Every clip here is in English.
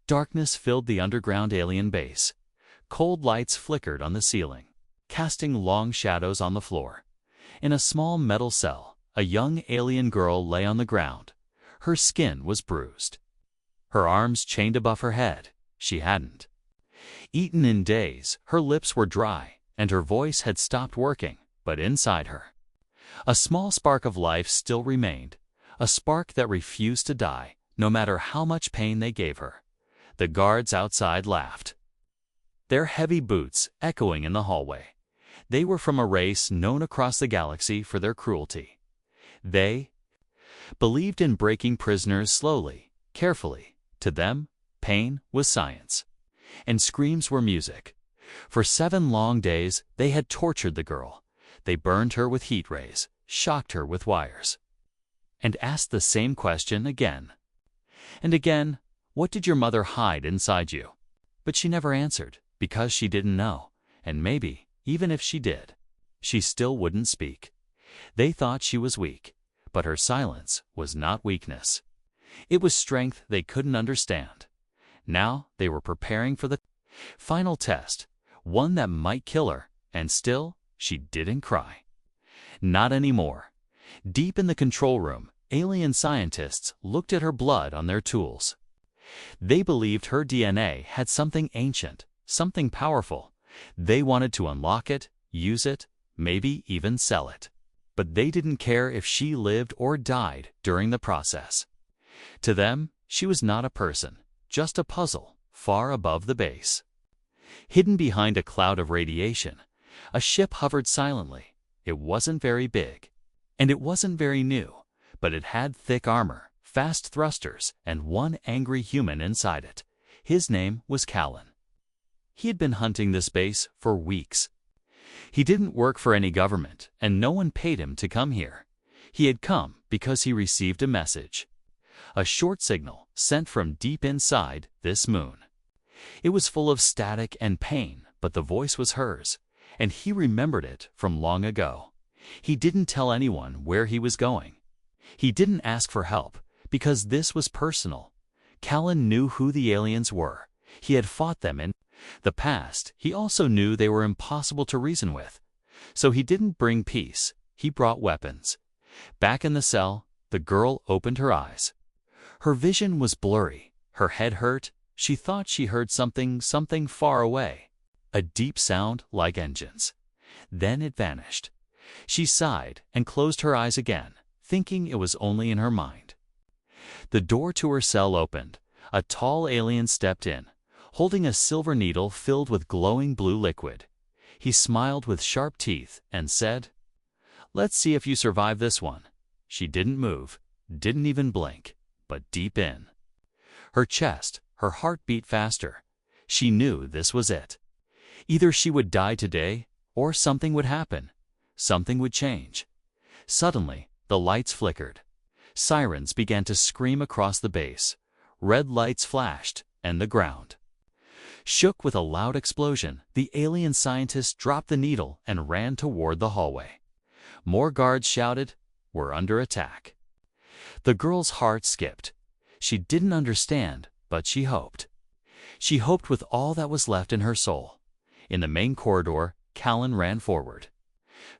Darkness filled the underground alien base. Cold lights flickered on the ceiling, casting long shadows on the floor. In a small metal cell, a young alien girl lay on the ground. Her skin was bruised. Her arms chained above her head. She hadn't eaten in days, her lips were dry, and her voice had stopped working, but inside her, a small spark of life still remained, a spark that refused to die, no matter how much pain they gave her. The guards outside laughed, their heavy boots echoing in the hallway. They were from a race known across the galaxy for their cruelty. They believed in breaking prisoners slowly, carefully. To them, pain was science, and screams were music. For 7 long days, they had tortured the girl. They burned her with heat rays, shocked her with wires, and asked the same question again and again. What did your mother hide inside you? But she never answered, because she didn't know, and maybe, even if she did, she still wouldn't speak. They thought she was weak, but her silence was not weakness. It was strength they couldn't understand. Now they were preparing for the final test, one that might kill her, and still she didn't cry. Not anymore. Deep in the control room, alien scientists looked at her blood on their tools. They believed her DNA had something ancient, something powerful. They wanted to unlock it, use it, maybe even sell it. But they didn't care if she lived or died during the process. To them, she was not a person, just a puzzle, far above the base. Hidden behind a cloud of radiation, a ship hovered silently. It wasn't very big, and it wasn't very new, but it had thick armor, fast thrusters, and one angry human inside it. His name was Callan. He had been hunting this base for weeks. He didn't work for any government, and no one paid him to come here. He had come because he received a message. A short signal sent from deep inside this moon. It was full of static and pain, but the voice was hers, and he remembered it from long ago. He didn't tell anyone where he was going. He didn't ask for help, because this was personal. Callan knew who the aliens were. He had fought them in the past. He also knew they were impossible to reason with. So he didn't bring peace. He brought weapons. Back in the cell, the girl opened her eyes. Her vision was blurry. Her head hurt. She thought she heard something far away. A deep sound like engines. Then it vanished. She sighed and closed her eyes again, thinking it was only in her mind. The door to her cell opened. A tall alien stepped in, holding a silver needle filled with glowing blue liquid. He smiled with sharp teeth and said, "Let's see if you survive this one." She didn't move, didn't even blink, but deep in her chest, her heart beat faster. She knew this was it. Either she would die today, or something would happen. Something would change. Suddenly, the lights flickered. Sirens began to scream across the base. Red lights flashed, and the ground shook with a loud explosion. The alien scientist dropped the needle and ran toward the hallway. More guards shouted, "We're under attack." The girl's heart skipped. She didn't understand, but she hoped. She hoped with all that was left in her soul. In the main corridor, Callan ran forward,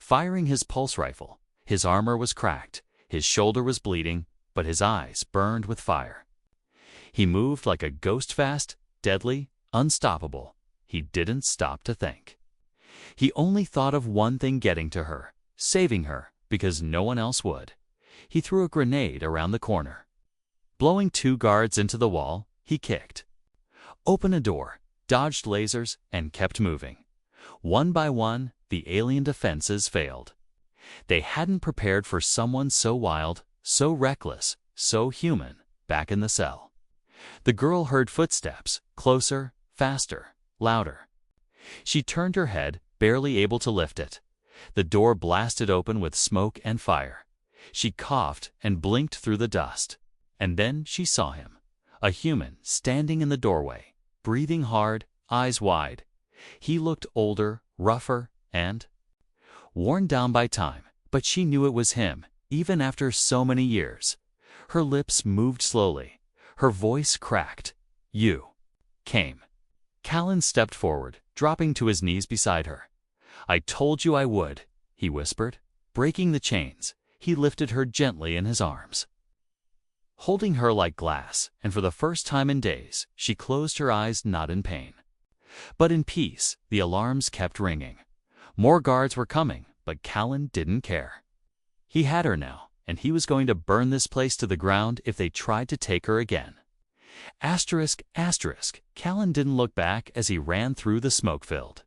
firing his pulse rifle. His armor was cracked, his shoulder was bleeding, but his eyes burned with fire. He moved like a ghost, fast, deadly, unstoppable. He didn't stop to think. He only thought of one thing: getting to her, saving her, because no one else would. He threw a grenade around the corner. Blowing 2 guards into the wall, he kicked open a door, dodged lasers, and kept moving. One by one, the alien defenses failed. They hadn't prepared for someone so wild, so reckless, so human, back in the cell. The girl heard footsteps, closer, faster, louder. She turned her head, barely able to lift it. The door blasted open with smoke and fire. She coughed and blinked through the dust. And then she saw him, a human standing in the doorway, breathing hard, eyes wide. He looked older, rougher, and worn down by time, but she knew it was him, even after so many years. Her lips moved slowly. Her voice cracked. "You." came. Callan stepped forward, dropping to his knees beside her. "I told you I would," he whispered. Breaking the chains, he lifted her gently in his arms, holding her like glass, and for the first time in days, she closed her eyes, not in pain, but in peace. The alarms kept ringing. More guards were coming, but Callan didn't care. He had her now, and he was going to burn this place to the ground if they tried to take her again. Asterisk, asterisk, Callan didn't look back as he ran through the smoke-filled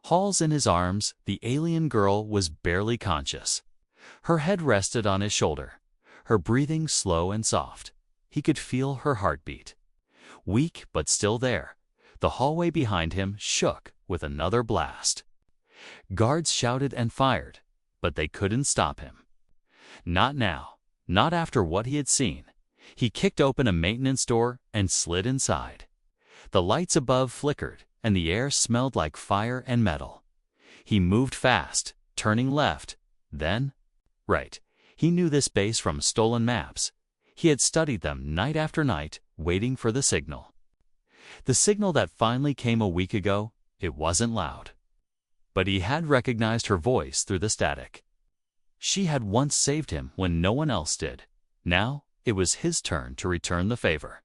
halls in his arms. The alien girl was barely conscious. Her head rested on his shoulder, her breathing slow and soft. He could feel her heartbeat. Weak but still there, the hallway behind him shook with another blast. Guards shouted and fired, but they couldn't stop him. Not now, not after what he had seen. He kicked open a maintenance door and slid inside. The lights above flickered, and the air smelled like fire and metal. He moved fast, turning left, then right. He knew this base from stolen maps. He had studied them night after night, waiting for the signal. The signal that finally came a week ago. It wasn't loud, but he had recognized her voice through the static. She had once saved him when no one else did. Now it was his turn to return the favor.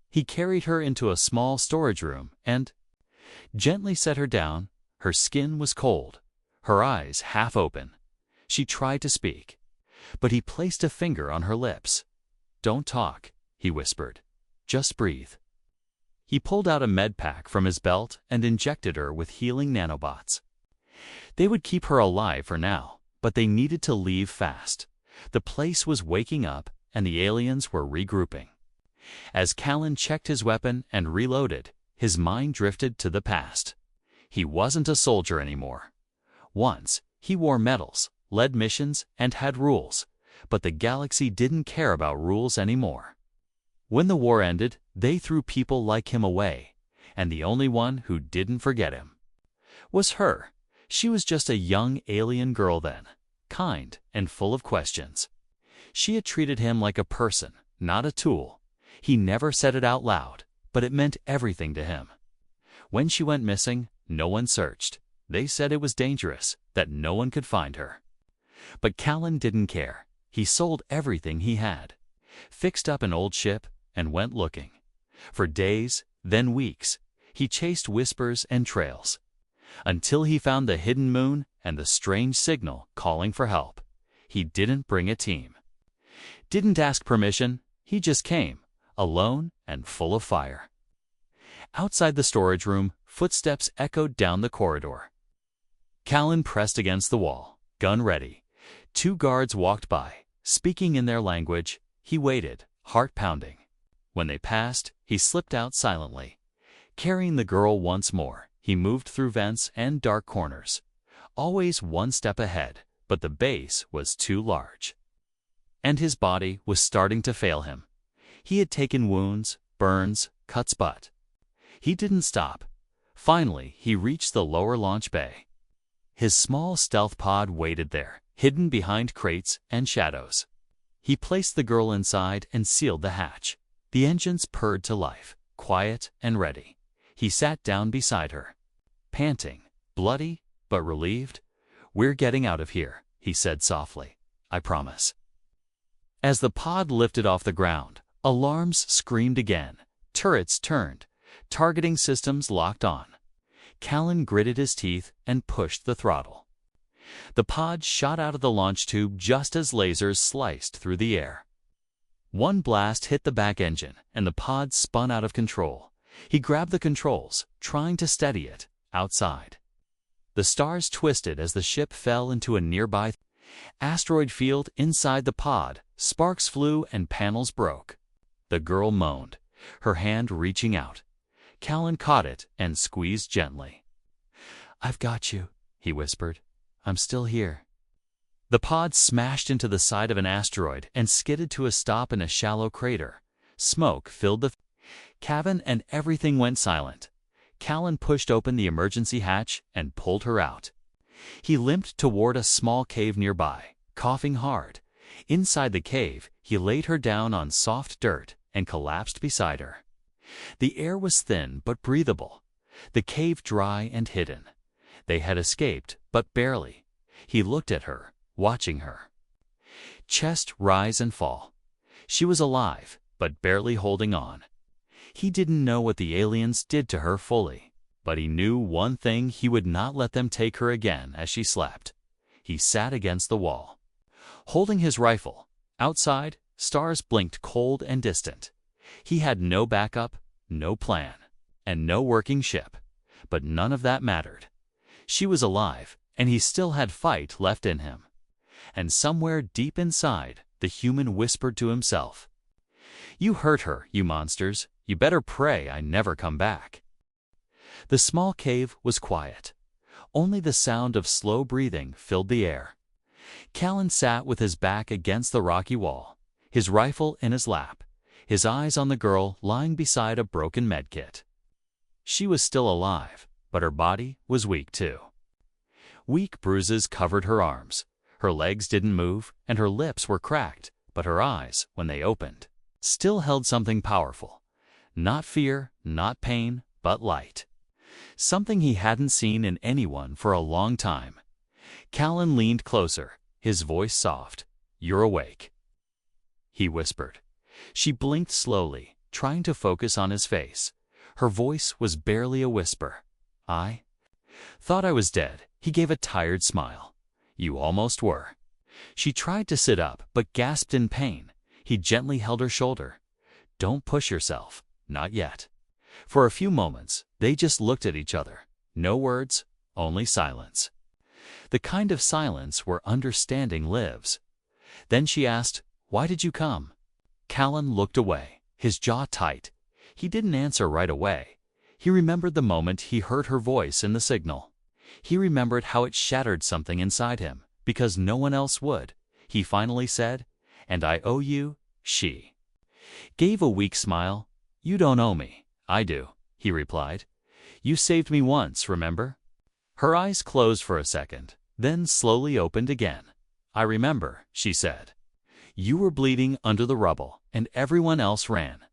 He carried her into a small storage room and gently set her down. Her skin was cold, her eyes half open. She tried to speak, but he placed a finger on her lips. "Don't talk," he whispered. "Just breathe." He pulled out a med pack from his belt and injected her with healing nanobots. They would keep her alive for now, but they needed to leave fast. The place was waking up, and the aliens were regrouping. As Callan checked his weapon and reloaded, his mind drifted to the past. He wasn't a soldier anymore. Once, he wore medals, led missions, and had rules, but the galaxy didn't care about rules anymore. When the war ended, they threw people like him away, and the only one who didn't forget him was her. She was just a young alien girl then, kind and full of questions. She had treated him like a person, not a tool. He never said it out loud, but it meant everything to him. When she went missing, no one searched. They said it was dangerous, that no one could find her. But Callan didn't care. He sold everything he had, fixed up an old ship, and went looking. For days, then weeks, he chased whispers and trails, until he found the hidden moon and the strange signal calling for help. He didn't bring a team, didn't ask permission. He just came, alone and full of fire. Outside the storage room, footsteps echoed down the corridor. Callan pressed against the wall, gun ready. 2 guards walked by, speaking in their language. He waited, heart pounding. When they passed, he slipped out silently. Carrying the girl once more, he moved through vents and dark corners, always one step ahead, but the base was too large, and his body was starting to fail him. He had taken wounds, burns, cuts, but he didn't stop. Finally, he reached the lower launch bay. His small stealth pod waited there, hidden behind crates and shadows. He placed the girl inside and sealed the hatch. The engines purred to life, quiet and ready. He sat down beside her, panting, bloody, but relieved. "We're getting out of here," he said softly. "I promise." As the pod lifted off the ground, alarms screamed again. Turrets turned, targeting systems locked on. Callan gritted his teeth and pushed the throttle. The pod shot out of the launch tube just as lasers sliced through the air. One blast hit the back engine, and the pod spun out of control. He grabbed the controls, trying to steady it. Outside, the stars twisted as the ship fell into a nearby asteroid field. Inside the pod, sparks flew and panels broke. The girl moaned, her hand reaching out. Callan caught it and squeezed gently. "I've got you," he whispered. "I'm still here." The pod smashed into the side of an asteroid and skidded to a stop in a shallow crater. Smoke filled the cabin and everything went silent. Callan pushed open the emergency hatch and pulled her out. He limped toward a small cave nearby, coughing hard. Inside the cave, he laid her down on soft dirt and collapsed beside her. The air was thin but breathable, the cave dry and hidden. They had escaped, but barely. He looked at her, watching her. Chest rise and fall. She was alive, but barely holding on. He didn't know what the aliens did to her fully, but he knew one thing: he would not let them take her again as she slept. He sat against the wall, holding his rifle. Outside, stars blinked cold and distant. He had no backup, no plan, and no working ship, but none of that mattered. She was alive, and he still had fight left in him. And somewhere deep inside, the human whispered to himself, "You hurt her, you monsters. You better pray I never come back." The small cave was quiet. Only the sound of slow breathing filled the air. Callan sat with his back against the rocky wall, his rifle in his lap, his eyes on the girl lying beside a broken medkit. She was still alive, but her body was weak too. Weak bruises covered her arms. Her legs didn't move, and her lips were cracked, but her eyes, when they opened, still held something powerful. Not fear, not pain, but light. Something he hadn't seen in anyone for a long time. Callan leaned closer, his voice soft. "You're awake," he whispered. She blinked slowly, trying to focus on his face. Her voice was barely a whisper. "I thought I was dead." He gave a tired smile. "You almost were." She tried to sit up, but gasped in pain. He gently held her shoulder. "Don't push yourself. Not yet." For a few moments, they just looked at each other. No words, only silence. The kind of silence where understanding lives. Then she asked, "Why did you come?" Callan looked away, his jaw tight. He didn't answer right away. He remembered the moment he heard her voice in the signal. He remembered how it shattered something inside him, because no one else would. He finally said, "And I owe you." She gave a weak smile. "You don't owe me. I do," he replied. "You saved me once, remember?" Her eyes closed for a second, then slowly opened again. "I remember," she said. "You were bleeding under the rubble, and everyone else ran."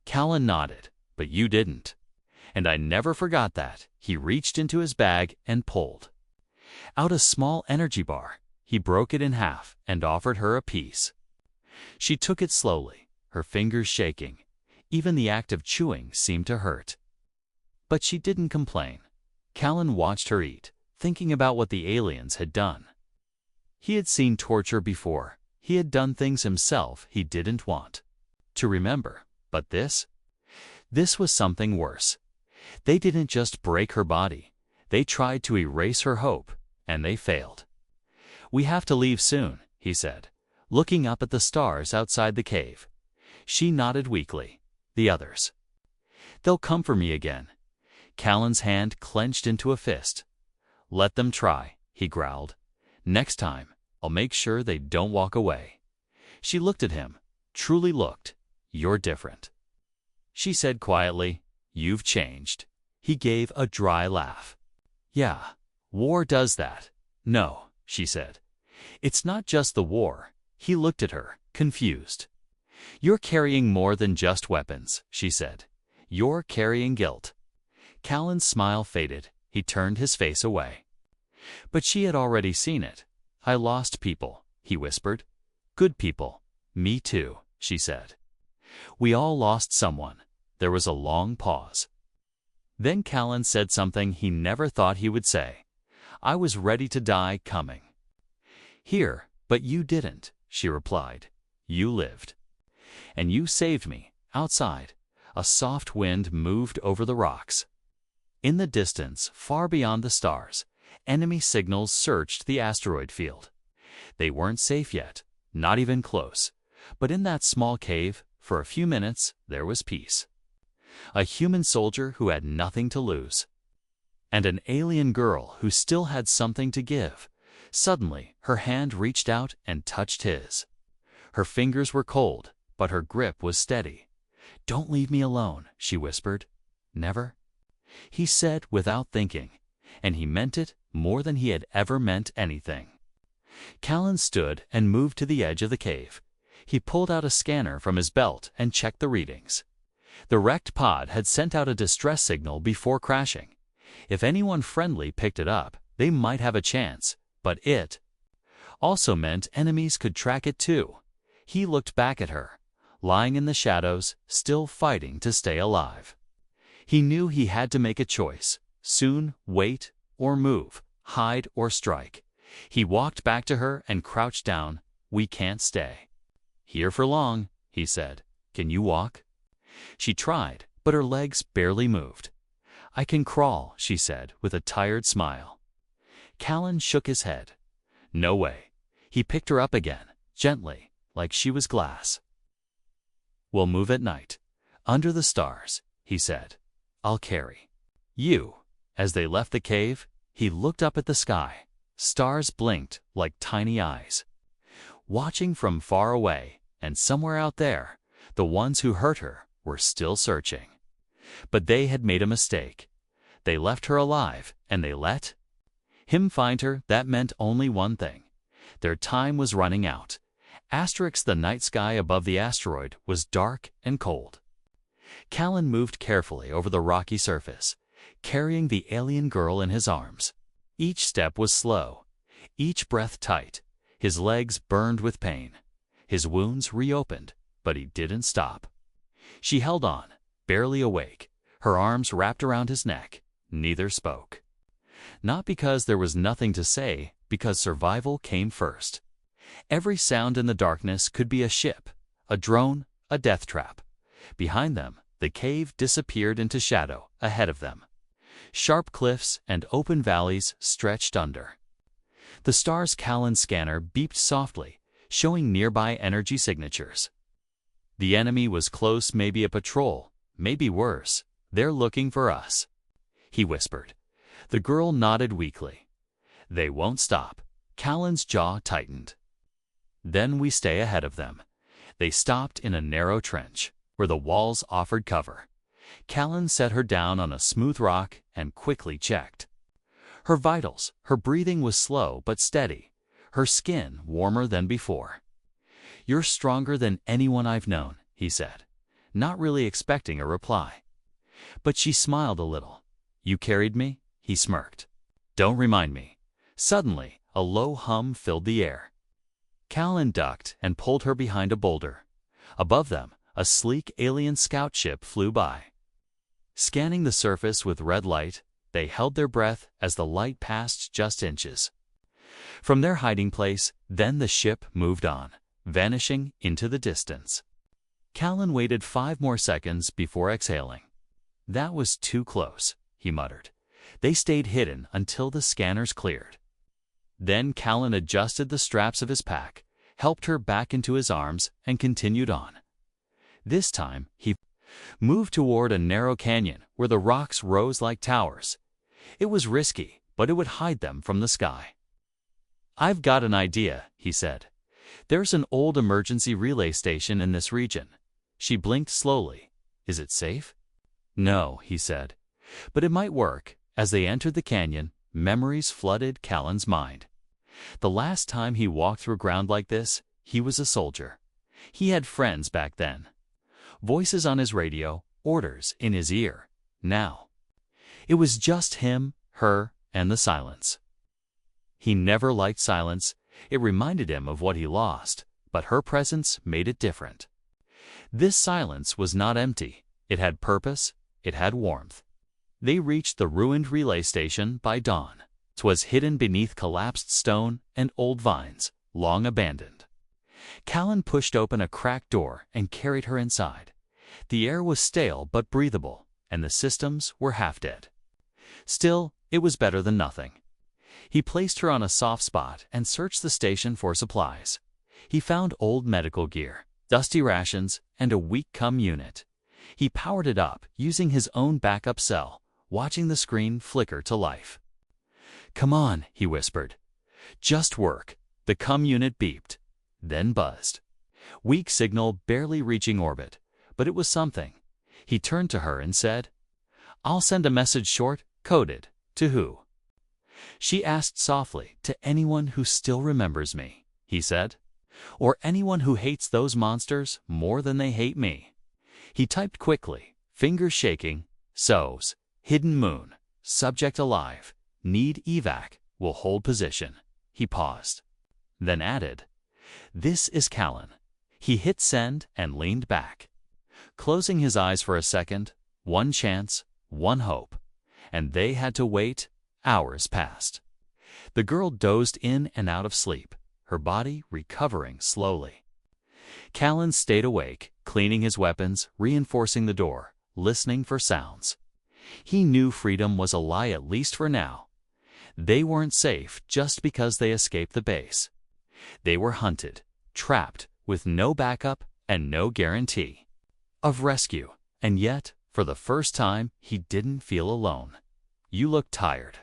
Callan nodded, "But you didn't." "And I never forgot that." He reached into his bag and pulled out a small energy bar. He broke it in half and offered her a piece. She took it slowly, her fingers shaking. Even the act of chewing seemed to hurt. But she didn't complain. Callan watched her eat, thinking about what the aliens had done. He had seen torture before. He had done things himself he didn't want to remember. But this was something worse. They didn't just break her body. They tried to erase her hope, and they failed. "We have to leave soon," he said, looking up at the stars outside the cave. She nodded weakly. "The others? They'll come for me again." Callan's hand clenched into a fist. "Let them try," he growled. "Next time, I'll make sure they don't walk away." She looked at him, truly looked. "You're different," she said quietly. "You've changed." He gave a dry laugh. "Yeah, war does that." "No," she said. "It's not just the war." He looked at her, confused. "You're carrying more than just weapons," she said. "You're carrying guilt." Callan's smile faded. He turned his face away. But she had already seen it. "I lost people," he whispered. "Good people." "Me too," she said. "We all lost someone." There was a long pause. Then Callan said something he never thought he would say. "I was ready to die coming here, but you didn't," she replied. "You lived. And you saved me." Outside, a soft wind moved over the rocks. In the distance, far beyond the stars, enemy signals searched the asteroid field. They weren't safe yet, not even close. But in that small cave, for a few minutes, there was peace. A human soldier who had nothing to lose. And an alien girl who still had something to give. Suddenly, her hand reached out and touched his. Her fingers were cold, but her grip was steady. "Don't leave me alone," she whispered. "Never?" He said without thinking, and he meant it more than he had ever meant anything. Callan stood and moved to the edge of the cave. He pulled out a scanner from his belt and checked the readings. The wrecked pod had sent out a distress signal before crashing. If anyone friendly picked it up, they might have a chance, but it also meant enemies could track it too. He looked back at her, lying in the shadows, still fighting to stay alive. He knew he had to make a choice: soon wait or move, hide or strike. He walked back to her and crouched down. "We can't stay here for long," he said. "Can you walk?" She tried, but her legs barely moved. "I can crawl," she said with a tired smile. Callan shook his head. "No way." He picked her up again, gently, like she was glass. "We'll move at night, under the stars," he said. "I'll carry you." As they left the cave, he looked up at the sky. Stars blinked like tiny eyes, watching from far away, and somewhere out there, the ones who hurt her were still searching. But they had made a mistake. They left her alive, and they let him find her. That meant only one thing: their time was running out. The night sky above the asteroid was dark and cold. Callan moved carefully over the rocky surface, carrying the alien girl in his arms. Each step was slow, each breath tight. His legs burned with pain. His wounds reopened, but he didn't stop. She held on, barely awake, her arms wrapped around his neck. Neither spoke. Not because there was nothing to say, because survival came first. Every sound in the darkness could be a ship, a drone, a death trap. Behind them, the cave disappeared into shadow. Ahead of them, sharp cliffs and open valleys stretched under. The star's Callan scanner beeped softly, showing nearby energy signatures. The enemy was close, maybe a patrol, maybe worse. "They're looking for us," he whispered. The girl nodded weakly. "They won't stop." Callan's jaw tightened. "Then we stay ahead of them." They stopped in a narrow trench, where the walls offered cover. Callan set her down on a smooth rock and quickly checked her vitals. Her breathing was slow but steady, her skin warmer than before. "You're stronger than anyone I've known," he said, not really expecting a reply. But she smiled a little. "You carried me?" he smirked. "Don't remind me." Suddenly, a low hum filled the air. Callan ducked and pulled her behind a boulder. Above them, a sleek alien scout ship flew by. Scanning the surface with red light, they held their breath as the light passed just inches from their hiding place. Then the ship moved on, vanishing into the distance. Callan waited 5 more seconds before exhaling. "That was too close," he muttered. They stayed hidden until the scanners cleared. Then Callan adjusted the straps of his pack, helped her back into his arms, and continued on. This time, he moved toward a narrow canyon where the rocks rose like towers. It was risky, but it would hide them from the sky. "I've got an idea," he said. "There's an old emergency relay station in this region." She blinked slowly. "Is it safe?" "No," he said. "But it might work." As they entered the canyon, memories flooded Callan's mind. The last time he walked through ground like this, he was a soldier. He had friends back then. Voices on his radio, orders in his ear. Now, it was just him, her, and the silence. He never liked silence. It reminded him of what he lost, but her presence made it different. This silence was not empty. It had purpose. It had warmth. They reached the ruined relay station by dawn. 'Twas hidden beneath collapsed stone and old vines, long abandoned. Callan pushed open a cracked door and carried her inside. The air was stale but breathable, and the systems were half dead. Still, it was better than nothing. He placed her on a soft spot and searched the station for supplies. He found old medical gear, dusty rations, and a weak CUM unit. He powered it up using his own backup cell, watching the screen flicker to life. "Come on," he whispered. "Just work." The CUM unit beeped, then buzzed. Weak signal, barely reaching orbit, but it was something. He turned to her and said, "I'll send a message short, coded. To who?" She asked softly. "To anyone who still remembers me," he said. "Or anyone who hates those monsters more than they hate me." He typed quickly, fingers shaking. SOS, hidden moon, subject alive, need evac, will hold position. He paused, then added, "This is Callan." He hit send and leaned back, closing his eyes for a second. One chance, one hope. And they had to wait. Hours passed. The girl dozed in and out of sleep, her body recovering slowly. Callan stayed awake, cleaning his weapons, reinforcing the door, listening for sounds. He knew freedom was a lie, at least for now. They weren't safe just because they escaped the base. They were hunted, trapped, with no backup and no guarantee of rescue. And yet, for the first time, he didn't feel alone. "You look tired,"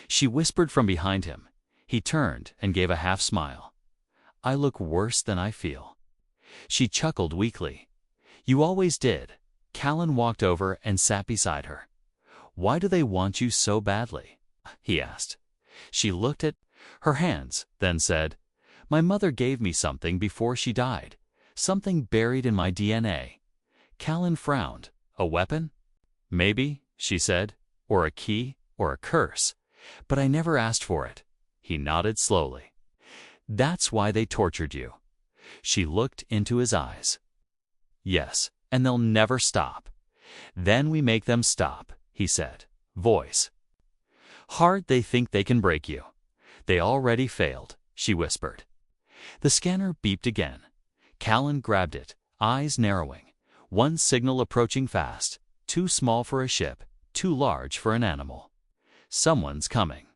she whispered from behind him. He turned and gave a half smile. "I look worse than I feel." She chuckled weakly. "You always did." Callan walked over and sat beside her. "Why do they want you so badly?" he asked. She looked at her hands, then said, "My mother gave me something before she died, something buried in my DNA." Callan frowned. "A weapon?" "Maybe," she said, "or a key, or a curse. But I never asked for it." He nodded slowly. "That's why they tortured you." She looked into his eyes. "Yes, and they'll never stop." "Then we make them stop," he said, voice hard. "They think they can break you." "They already failed," she whispered. The scanner beeped again. Callan grabbed it, eyes narrowing. One signal approaching fast, too small for a ship, too large for an animal. "Someone's coming,"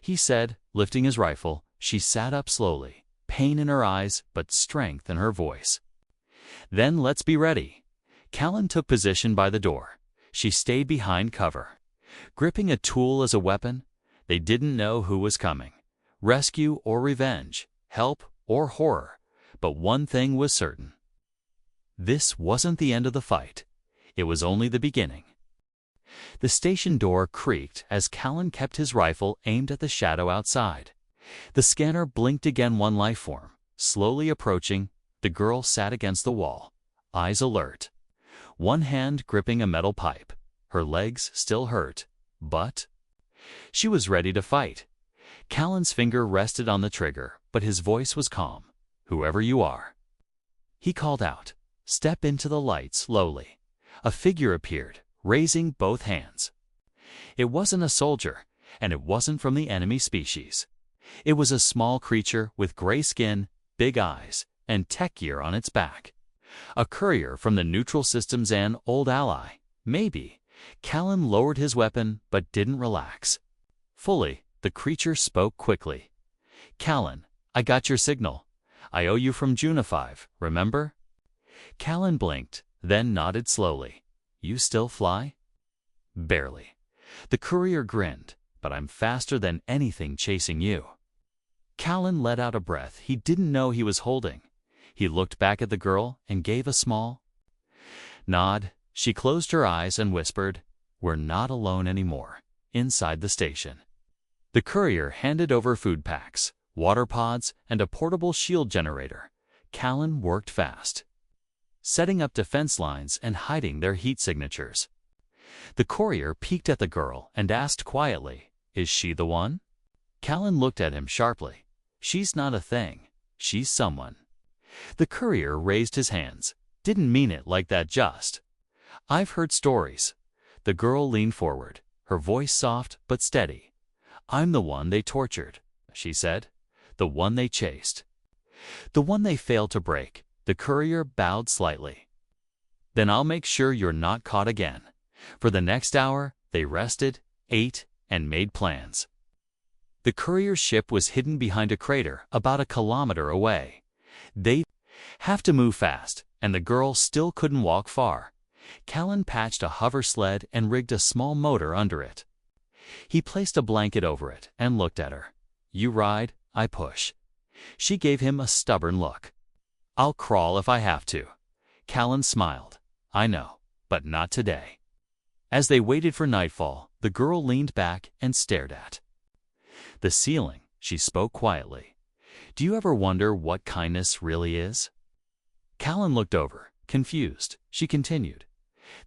he said, lifting his rifle. She sat up slowly, pain in her eyes but strength in her voice. "Then let's be ready." Callan took position by the door. She stayed behind cover, gripping a tool as a weapon. They didn't know who was coming, rescue or revenge, help or horror. But one thing was certain. This wasn't the end of the fight. It was only the beginning. The station door creaked as Callan kept his rifle aimed at the shadow outside. The scanner blinked again. One life form, slowly approaching. The girl sat against the wall, eyes alert, one hand gripping a metal pipe. Her legs still hurt, but she was ready to fight. Callan's finger rested on the trigger, but his voice was calm. "Whoever you are," he called out, "step into the light." Slowly, a figure appeared, raising both hands. It wasn't a soldier, and it wasn't from the enemy species. It was a small creature with gray skin, big eyes, and tech gear on its back. A courier from the neutral systems, an old ally, maybe. Callan lowered his weapon but didn't relax. Fully, the creature spoke quickly. "Callan, I got your signal. I owe you from June 5, remember?" Callan blinked, then nodded slowly. "You still fly?" "Barely." The courier grinned. "But I'm faster than anything chasing you." Callan let out a breath he didn't know he was holding. He looked back at the girl and gave a small nod. She closed her eyes and whispered, "We're not alone anymore." Inside the station, the courier handed over food packs, water pods, and a portable shield generator. Callan worked fast, setting up defense lines and hiding their heat signatures. The courier peeked at the girl and asked quietly, "Is she the one?" Callan looked at him sharply. "She's not a thing. She's someone." The courier raised his hands. "Didn't mean it like that, just. I've heard stories." The girl leaned forward, her voice soft but steady. "I'm the one they tortured," she said. "The one they chased. The one they failed to break." The courier bowed slightly. "Then I'll make sure you're not caught again." For the next hour, they rested, ate, and made plans. The courier's ship was hidden behind a crater about a kilometer away. They'd have to move fast, and the girl still couldn't walk far. Callan patched a hover sled and rigged a small motor under it. He placed a blanket over it and looked at her. "You ride, I push." She gave him a stubborn look. "I'll crawl if I have to." Callan smiled. "I know, but not today." As they waited for nightfall, the girl leaned back and stared at the ceiling. She spoke quietly. "Do you ever wonder what kindness really is?" Callan looked over, Confused, she continued.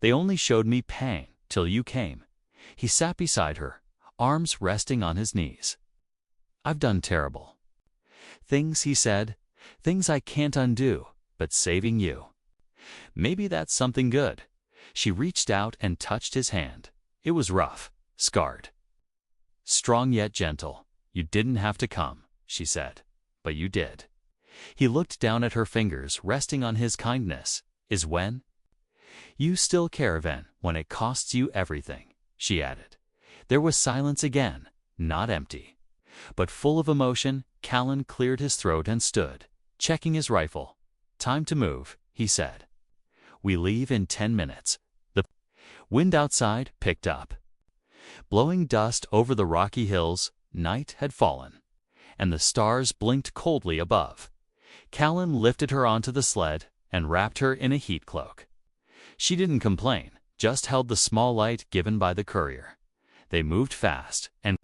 They only showed me pain till you came. He sat beside her, arms resting on his knees. I've done terrible things, he said, things I can't undo, but saving you. Maybe that's something good. She reached out and touched his hand. It was rough, scarred. Strong yet gentle. You didn't have to come, she said, but you did. He looked down at her fingers resting on his kindness. Is when? You still care when it costs you everything, she added. There was silence again, not empty, but full of emotion. Callan cleared his throat and stood, checking his rifle. Time to move, he said. We leave in 10 minutes. The wind outside picked up, blowing dust over the rocky hills. Night had fallen, and the stars blinked coldly above. Callan lifted her onto the sled and wrapped her in a heat cloak. She didn't complain, just held the small light given by the courier. They moved fast, and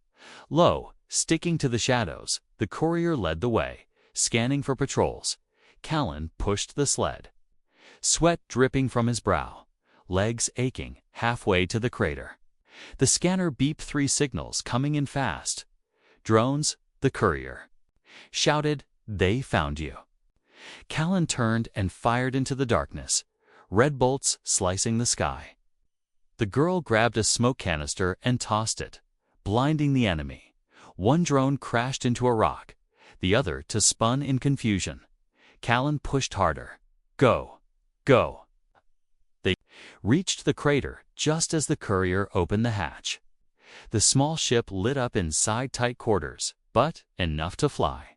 lo, sticking to the shadows, the courier led the way, scanning for patrols. Callan pushed the sled, sweat dripping from his brow, legs aching halfway to the crater. The scanner beeped 3 signals coming in fast. Drones, the courier shouted, they found you. Callan turned and fired into the darkness, red bolts slicing the sky. The girl grabbed a smoke canister and tossed it, blinding the enemy. One drone crashed into a rock, the other spun in confusion. Callan pushed harder. Go, go. They reached the crater just as the courier opened the hatch. The small ship lit up inside tight quarters, but enough to fly.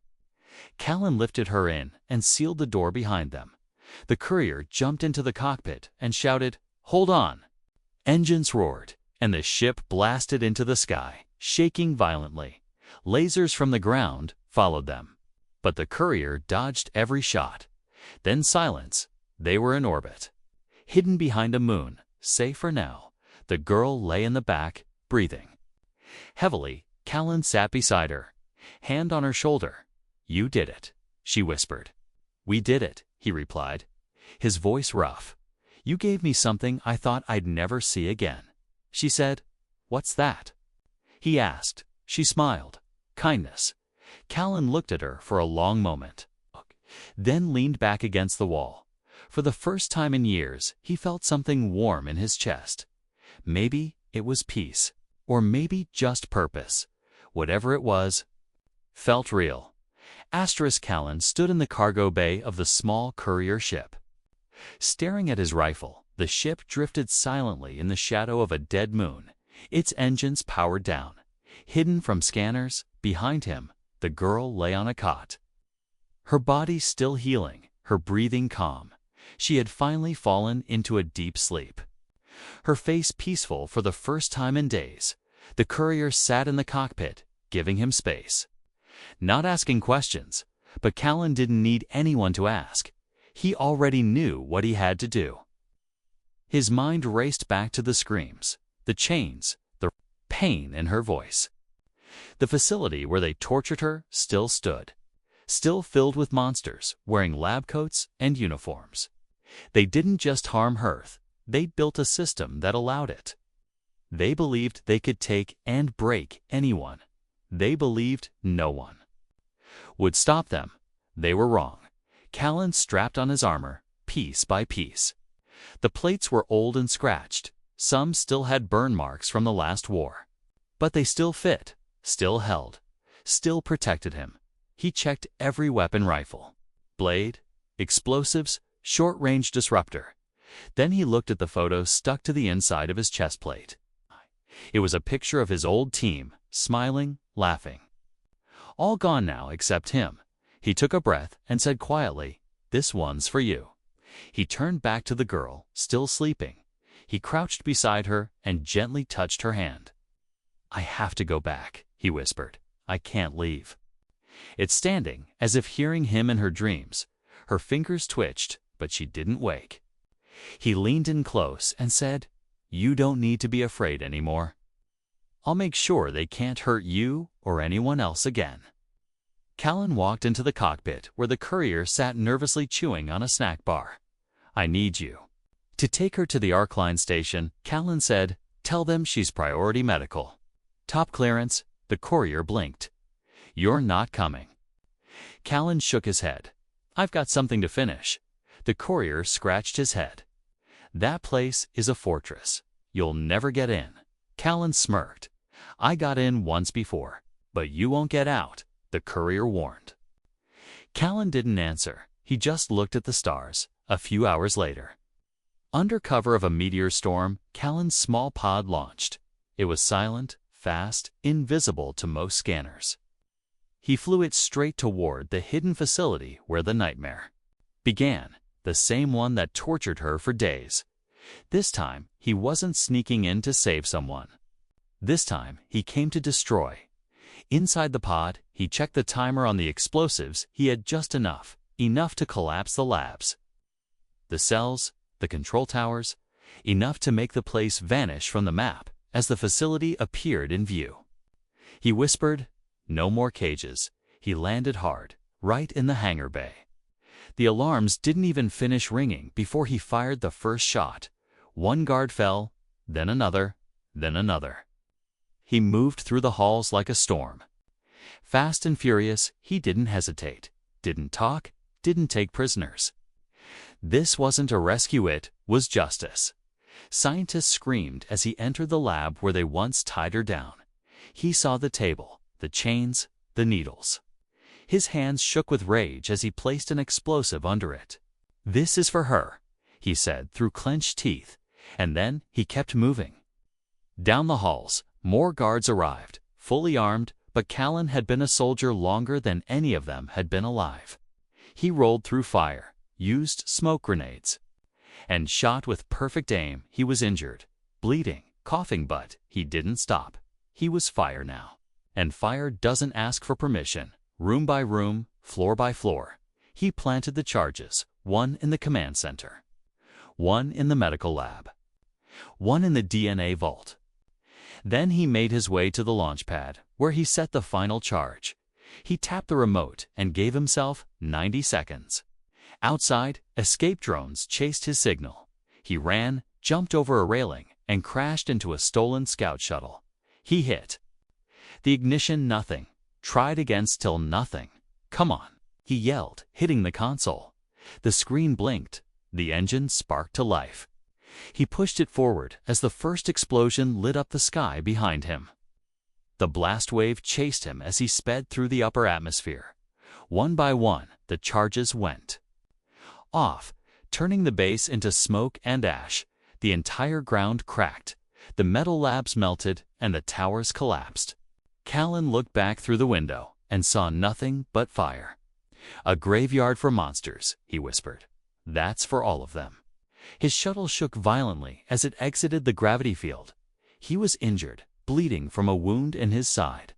Callan lifted her in and sealed the door behind them. The courier jumped into the cockpit and shouted, hold on. Engines roared, and the ship blasted into the sky, shaking violently. Lasers from the ground followed them, but the courier dodged every shot. Then silence. They were in orbit, hidden behind a moon, safe for now. The girl lay in the back, breathing heavily. Callan sat beside her, hand on her shoulder. You did it, she whispered. We did it, he replied, his voice rough. You gave me something I thought I'd never see again. She said, what's that? He asked. She smiled. Kindness. Callan looked at her for a long moment, then leaned back against the wall. For the first time in years, he felt something warm in his chest. Maybe it was peace, or maybe just purpose. Whatever it was, felt real. Callan stood in the cargo bay of the small courier ship. Staring at his rifle, the ship drifted silently in the shadow of a dead moon, its engines powered down. Hidden from scanners, behind him, the girl lay on a cot. Her body still healing, her breathing calm. She had finally fallen into a deep sleep. Her face peaceful for the first time in days. The courier sat in the cockpit, giving him space. Not asking questions, but Callan didn't need anyone to ask. He already knew what he had to do. His mind raced back to the screams, the chains, the pain in her voice. The facility where they tortured her still stood, still filled with monsters wearing lab coats and uniforms. They didn't just harm her, they'd built a system that allowed it. They believed they could take and break anyone. They believed no one would stop them. They were wrong. Callan strapped on his armor, piece by piece. The plates were old and scratched. Some still had burn marks from the last war. But they still fit, still held, still protected him. He checked every weapon: rifle, blade, explosives, short-range disruptor. Then he looked at the photo stuck to the inside of his chest plate. It was a picture of his old team, smiling, laughing. All gone now except him. He took a breath and said quietly, "This one's for you." He turned back to the girl, still sleeping. He crouched beside her and gently touched her hand. "I have to go back," he whispered. "I can't leave." It's standing, as if hearing him in her dreams. Her fingers twitched, but she didn't wake. He leaned in close and said, "You don't need to be afraid anymore. I'll make sure they can't hurt you or anyone else again." Callan walked into the cockpit where the courier sat nervously chewing on a snack bar. I need you. To take her to the Arcline station, Callan said, tell them she's priority medical. Top clearance, the courier blinked. You're not coming. Callan shook his head. I've got something to finish. The courier scratched his head. That place is a fortress. You'll never get in. Callan smirked. I got in once before, but you won't get out, the courier warned. Callan didn't answer. He just looked at the stars. A few hours later, under cover of a meteor storm, Callan's small pod launched. It was silent, fast, invisible to most scanners. He flew it straight toward the hidden facility where the nightmare began, the same one that tortured her for days. This time, he wasn't sneaking in to save someone. This time, he came to destroy. Inside the pod, he checked the timer on the explosives. He had just enough to collapse the labs, the cells, the control towers, enough to make the place vanish from the map as the facility appeared in view. He whispered, no more cages. He landed hard, right in the hangar bay. The alarms didn't even finish ringing before he fired the first shot. One guard fell, then another, then another. He moved through the halls like a storm. Fast and furious, he didn't hesitate, didn't talk, didn't take prisoners. This wasn't a rescue, it was justice. Scientists screamed as he entered the lab where they once tied her down. He saw the table, the chains, the needles. His hands shook with rage as he placed an explosive under it. This is for her, he said through clenched teeth, and then he kept moving. Down the halls, more guards arrived, fully armed, but Callan had been a soldier longer than any of them had been alive. He rolled through fire, used smoke grenades, and shot with perfect aim. He was injured, bleeding, coughing, but he didn't stop. He was fire now. And fire doesn't ask for permission. Room by room, floor by floor, he planted the charges, one in the command center, one in the medical lab, one in the DNA vault. Then he made his way to the launch pad, where he set the final charge. He tapped the remote and gave himself 90 seconds. Outside, escape drones chased his signal. He ran, jumped over a railing, and crashed into a stolen scout shuttle. He hit the ignition, nothing. Tried against till nothing. Come on, he yelled, hitting the console. The screen blinked. The engine sparked to life. He pushed it forward as the first explosion lit up the sky behind him. The blast wave chased him as he sped through the upper atmosphere. One by one, the charges went off, turning the base into smoke and ash. The entire ground cracked. The metal labs melted, and the towers collapsed. Callan looked back through the window and saw nothing but fire. A graveyard for monsters, he whispered. That's for all of them. His shuttle shook violently as it exited the gravity field. He was injured, bleeding from a wound in his side.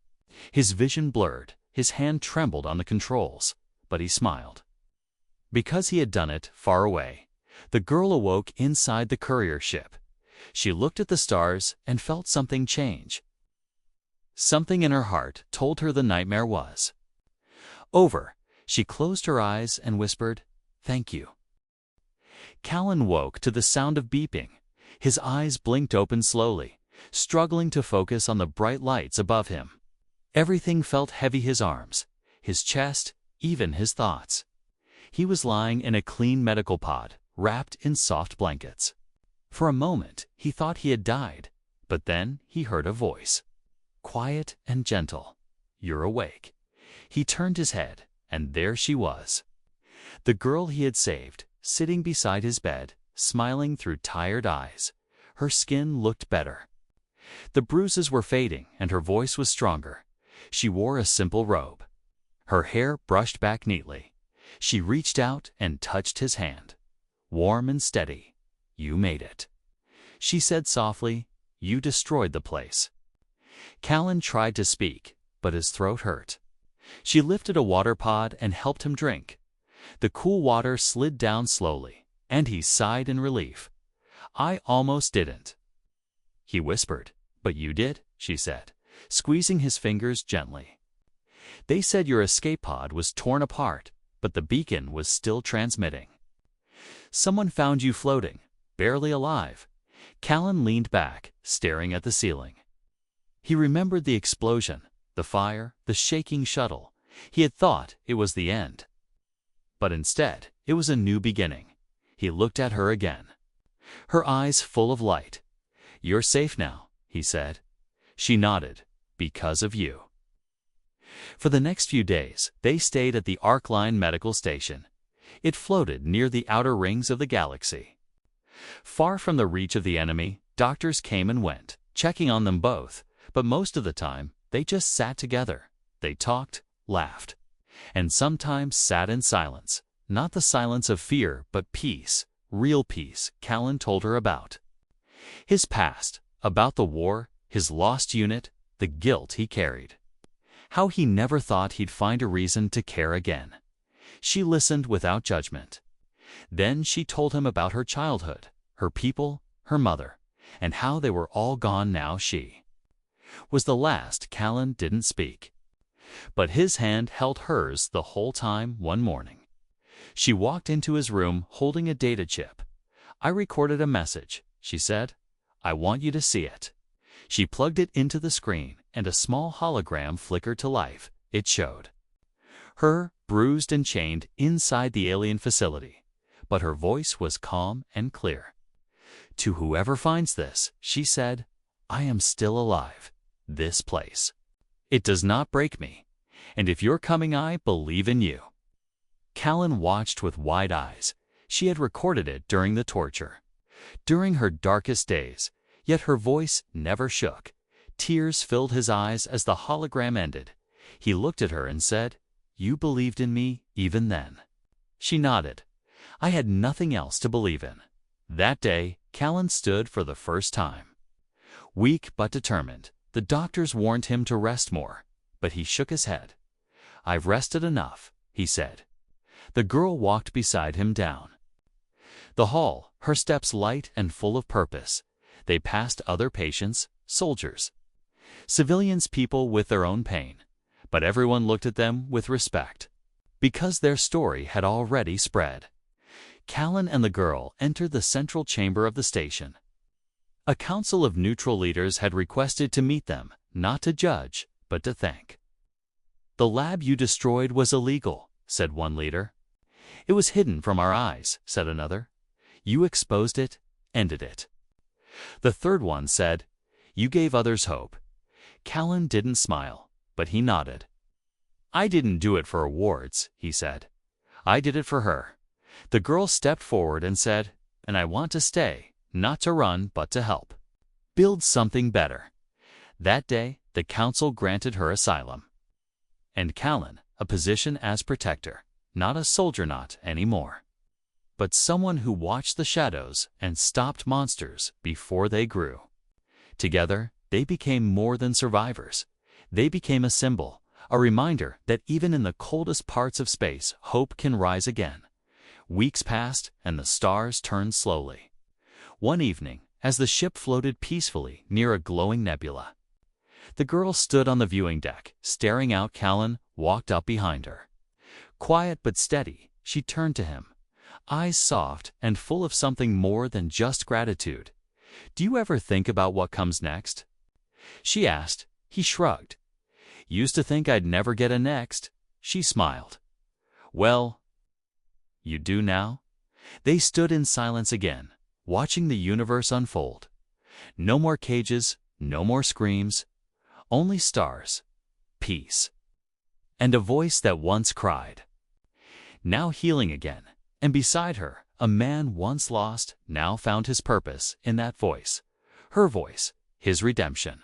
His vision blurred, his hand trembled on the controls, but he smiled. Because he had done it far away, the girl awoke inside the courier ship. She looked at the stars and felt something change. Something in her heart told her the nightmare was over. She closed her eyes and whispered, "Thank you." Callan woke to the sound of beeping. His eyes blinked open slowly, struggling to focus on the bright lights above him. Everything felt heavy: his arms, his chest, even his thoughts. He was lying in a clean medical pod, wrapped in soft blankets. For a moment, he thought he had died, but then he heard a voice. Quiet and gentle. "You're awake." He turned his head, and there she was. The girl he had saved, sitting beside his bed, smiling through tired eyes. Her skin looked better. The bruises were fading, and her voice was stronger. She wore a simple robe. Her hair brushed back neatly. She reached out and touched his hand. Warm and steady. "You made it," she said softly. "You destroyed the place." Callan tried to speak, but his throat hurt. She lifted a water pod and helped him drink. The cool water slid down slowly, and he sighed in relief. "I almost didn't," he whispered. "But you did," she said, squeezing his fingers gently. "They said your escape pod was torn apart, but the beacon was still transmitting." Someone found you floating, barely alive. Callan leaned back, staring at the ceiling. He remembered the explosion, the fire, the shaking shuttle. He had thought it was the end. But instead, it was a new beginning. He looked at her again. Her eyes full of light. "You're safe now," he said. She nodded. "Because of you." For the next few days, they stayed at the Arc-Line Medical Station. It floated near the outer rings of the galaxy. Far from the reach of the enemy, doctors came and went, checking on them both, but most of the time, they just sat together. They talked, laughed, and sometimes sat in silence. Not the silence of fear, but peace, real peace, Callan told her about. His past, about the war, his lost unit, the guilt he carried. How he never thought he'd find a reason to care again. She listened without judgment. Then she told him about her childhood, her people, her mother, and how they were all gone now. She was the last. Callan didn't speak, but his hand held hers the whole time. One morning, she walked into his room holding a data chip. "I recorded a message," she said. "I want you to see it." She plugged it into the screen, and a small hologram flickered to life. It showed her, bruised and chained, inside the alien facility. But her voice was calm and clear. "To whoever finds this," she said, "I am still alive. This place. It does not break me. And if you're coming, I believe in you." Callan watched with wide eyes. She had recorded it during the torture, during her darkest days, yet her voice never shook. Tears filled his eyes as the hologram ended. He looked at her and said, "You believed in me even then." She nodded. "I had nothing else to believe in." That day, Callan stood for the first time. Weak but determined, the doctors warned him to rest more, but he shook his head. "I've rested enough," he said. The girl walked beside him down the hall, her steps light and full of purpose. They passed other patients, soldiers, civilians, people with their own pain, but everyone looked at them with respect, because their story had already spread. Callan and the girl entered the central chamber of the station. A council of neutral leaders had requested to meet them, not to judge, but to thank. "The lab you destroyed was illegal," said one leader. "It was hidden from our eyes," said another. "You exposed it, ended it." The third one said, "You gave others hope." Callan didn't smile, but he nodded. "I didn't do it for awards," he said. "I did it for her." The girl stepped forward and said, "And I want to stay, not to run, but to help. Build something better." That day, the council granted her asylum. And Callan, a position as protector, not a soldier, not anymore, but someone who watched the shadows and stopped monsters before they grew. Together, they became more than survivors. They became a symbol, a reminder that even in the coldest parts of space, hope can rise again. Weeks passed, and the stars turned slowly. One evening, as the ship floated peacefully near a glowing nebula, the girl stood on the viewing deck, staring out. Callan walked up behind her. Quiet but steady, she turned to him, eyes soft and full of something more than just gratitude. "Do you ever think about what comes next?" she asked. He shrugged. "Used to think I'd never get a next." She smiled. "Well, you do now?" They stood in silence again, watching the universe unfold. No more cages, no more screams, only stars, peace, and a voice that once cried, now healing again. And beside her, a man once lost now found his purpose in that voice. Her voice, his redemption.